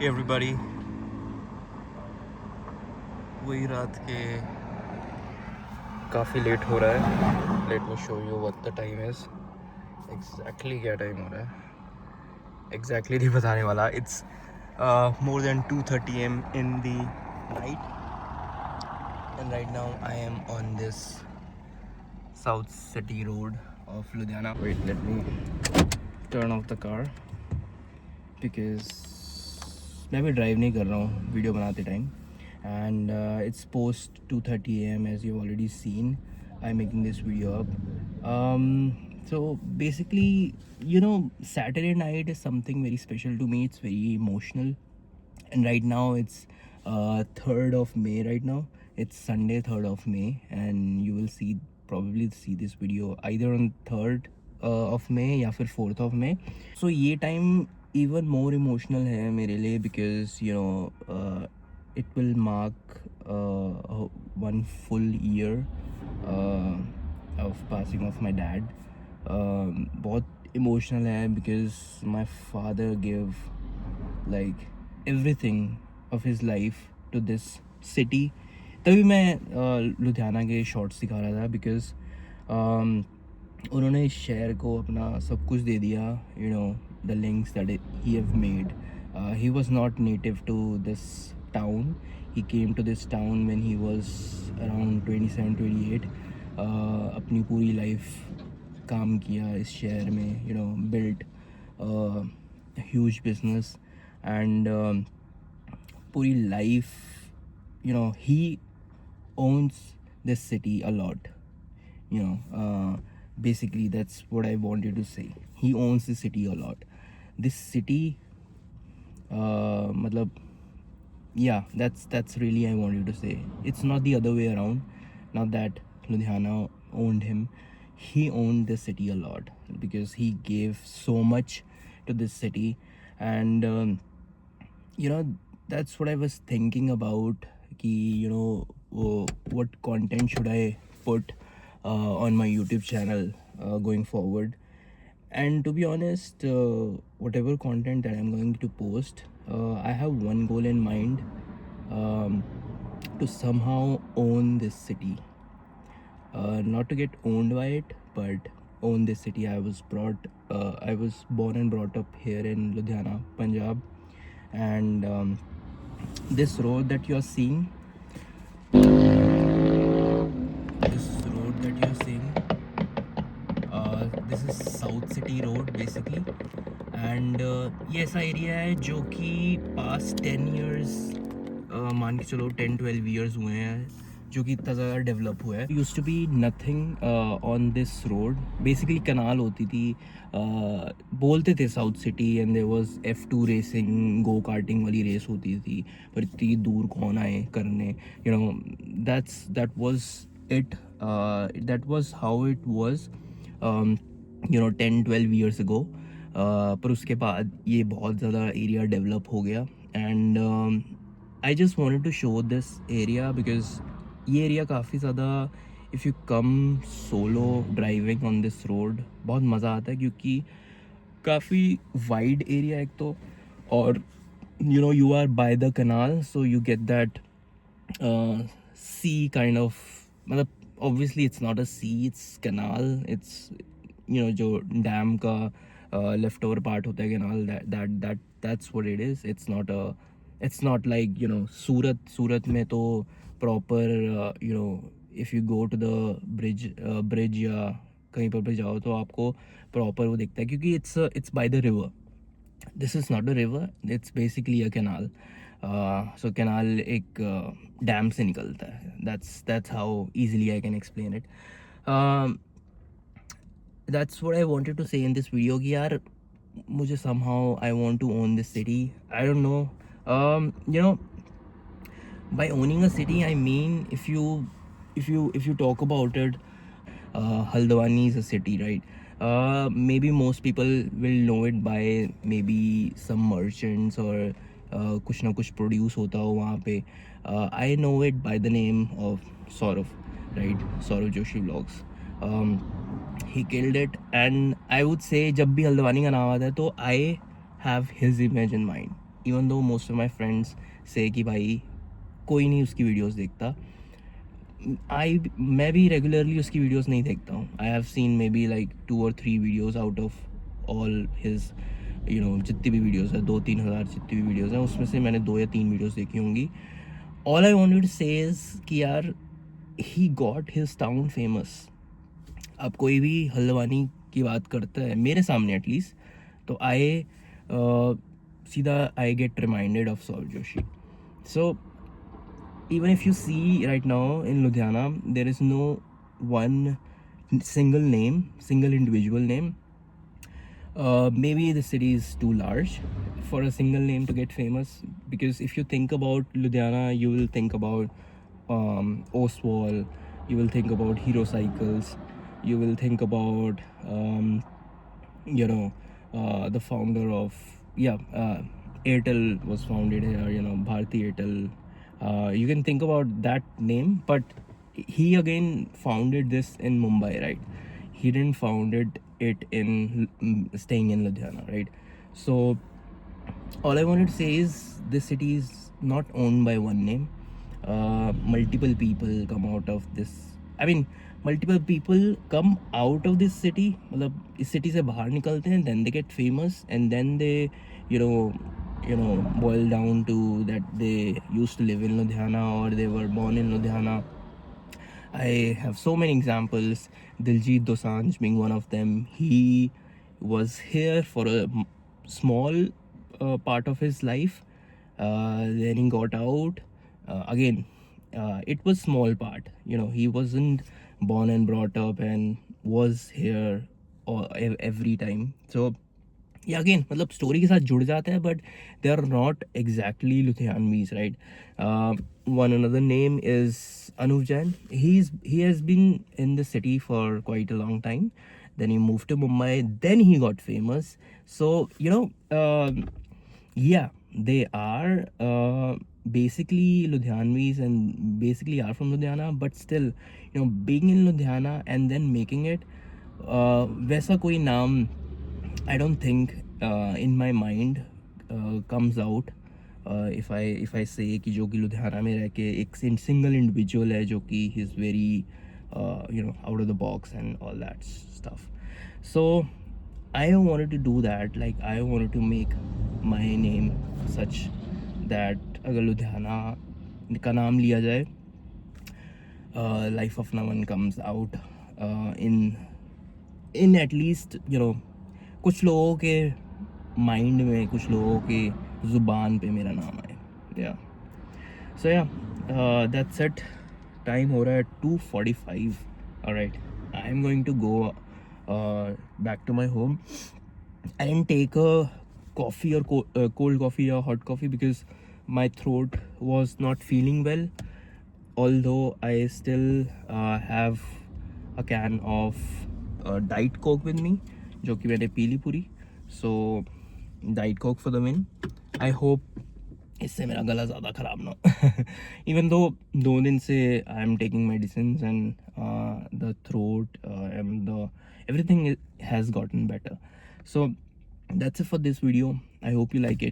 Hey everybody, वही रात के काफ़ी लेट हो रहा है. Let me show you what the time is. Exactly क्या टाइम हो रहा है एग्जैक्टली नहीं बताने वाला. It's more than 2:30 am in the night, and right now I am on this South City road of Ludhiana. Wait, let me turn off the car because मैं भी drive नहीं कर रहा हूँ वीडियो बनाते time. And it's post 2:30 am as you've already seen. I'm making this video up. So basically, Saturday night is something very special to me. It's very emotional, and right now it's 3rd of May. Right now it's Sunday, 3rd of May, and you will probably see this video either on 3rd of May या फिर 4th of May. So ये time even more emotional है मेरे लिए because it will mark one full year of passing of my dad. बहुत emotional है because my father gave like everything of his life to this city. तभी मैं लुधियाना के shorts दिखा रहा था because उन्होंने इस शहर को अपना सब कुछ दे दिया. The links that he have made. He was not native to this town. He came to this town when he was around 27-28. अपनी पूरी लाइफ काम किया इस शहर में. Built a huge business, and पूरी life he owns this city a lot. Basically that's what I wanted to say. He owns the city a lot. This city matlab, yeah, that's really I wanted to say. It's not the other way around. Not that Ludhiana owned him. He owned the city a lot because he gave so much to this city. And that's what I was thinking about. What content should I put on my YouTube channel going forward. And to be honest, whatever content that I'm going to post, I have one goal in mind, to somehow own this city. Not to get owned by it, but own this city. I was born and brought up here in Ludhiana, Punjab. And this road that you're seeing, this is South City Road basically. And ये ऐसा area है जो कि past 10 years, मान के चलो 10-12 years हुए हैं जो कि इतना ज़्यादा डेवलप हुआ है. Used to be nothing on this road. Basically canal होती थी. बोलते थे south city, and there was F2 racing, go karting वाली रेस होती थी. पर इतनी दूर कौन आए करने. That was it. That was how it was 10-12 years ago. पर उसके बाद ये बहुत ज़्यादा एरिया डेवलप हो गया. And I just wanted to show this area because ये एरिया काफ़ी ज़्यादा, if you come solo driving on this road, बहुत मज़ा आता है क्योंकि काफ़ी वाइड एरिया एक तो, और you are by the canal, so you get that sea kind of, मतलब obviously it's not a sea, it's canal. It's जो डैम का लेफ्ट ओवर पार्ट होता है canal, that's what it is. It's not like सूरत में तो proper if you go to the bridge या कहीं पर भी जाओ तो आपको प्रॉपर वो दिखता है क्योंकि it's by the river. This is not a river, it's basically a canal. So canal एक डैम से निकलता है. That's how easily I can explain it. That's what I wanted to say in this video कि यार मुझे somehow I want to own this city. I don't know. By owning a city I mean if you talk about it, Haldwani is a city, right? Maybe most people will know it by maybe some merchants or कुछ ना कुछ produce होता हो वहाँ पे. I know it by the name of Saurav, right? Saurav Joshi Vlogs. He killed it, and I would say जब भी हल्द्वानी का नाम आता है तो I have his image in mind. even though most of my friends say कि भाई कोई नहीं उसकी वीडियोस देखता, मैं भी रेगुलरली उसकी वीडियोस नहीं देखता हूँ. I have seen may be like 2 or 3 videos out of all his जितनी भी वीडियोस है, 2-3 हज़ार जितनी भी वीडियोस हैं उसमें से मैंने 2 या 3 वीडियोस देखी होंगी. ऑल आई वांटेड टू से इज कि यार he got his town famous. अब कोई भी हल्द्वानी की बात करता है मेरे सामने एटलीस्ट, तो सीधा I get reminded of Saurabh Joshi. So even if you see right now in Ludhiana, there is no one single individual name. Maybe the city is too large for a single name to get famous, because if you think about Ludhiana, you will think about Oswald, you will think about Hero Cycles, you will think about the founder of Airtel was founded here, Bharti Airtel. You can think about that name, but he again founded this in Mumbai, right? He didn't founded it in staying in Ludhiana, right? So all I wanted to say is this city is not owned by one name. Multiple people come out of this. I mean, multiple people come out of this city. मतलब इस city से बाहर निकलते हैं, then they get famous, and then they boil down to that they used to live in Ludhiana or they were born in Ludhiana. I have so many examples. Diljit Dosanjh being one of them. He was here for a small part of his life. Then he got out. Again, it was small part. He wasn't born and brought up and was here every time. So या again मतलब story के साथ जुड़ जाता है, but they are not exactly Ludhianvis, right? One another name is Anuv Jain. He has been in the city for quite a long time. Then he moved to Mumbai. Then he got famous. So they are basically Ludhianvis and basically are from Ludhiana, but still being in Ludhiana and then making it, वैसा कोई नाम I don't think in my mind comes out if I say कि जो कि लुधियाना में रह के एक सिंगल इंडिविजुअल है जो कि he is very out of the box and all that stuff. So I wanted to do that. Like I wanted to make my name such that अगर लुधियाना का नाम लिया जाए, Life of Naman comes out in at least कुछ लोगों के mind में, कुछ लोगों के ज़ुबान पे मेरा नाम आए. या सो दैट्स इट. टाइम हो रहा है 2:45. Alright, I am going to go back to my home and take a coffee or cold coffee or hot coffee because my throat was not feeling well, although I still have a can of Diet Coke with me जो कि मैंने P ली पूरी. So diet Coke for the win. I hope इससे मेरा गला ज़्यादा ख़राब ना हो. इवन दो 2 दिन से I am taking medicine and the throat and the everything has gotten better. So that's it for this video. I hope you like it.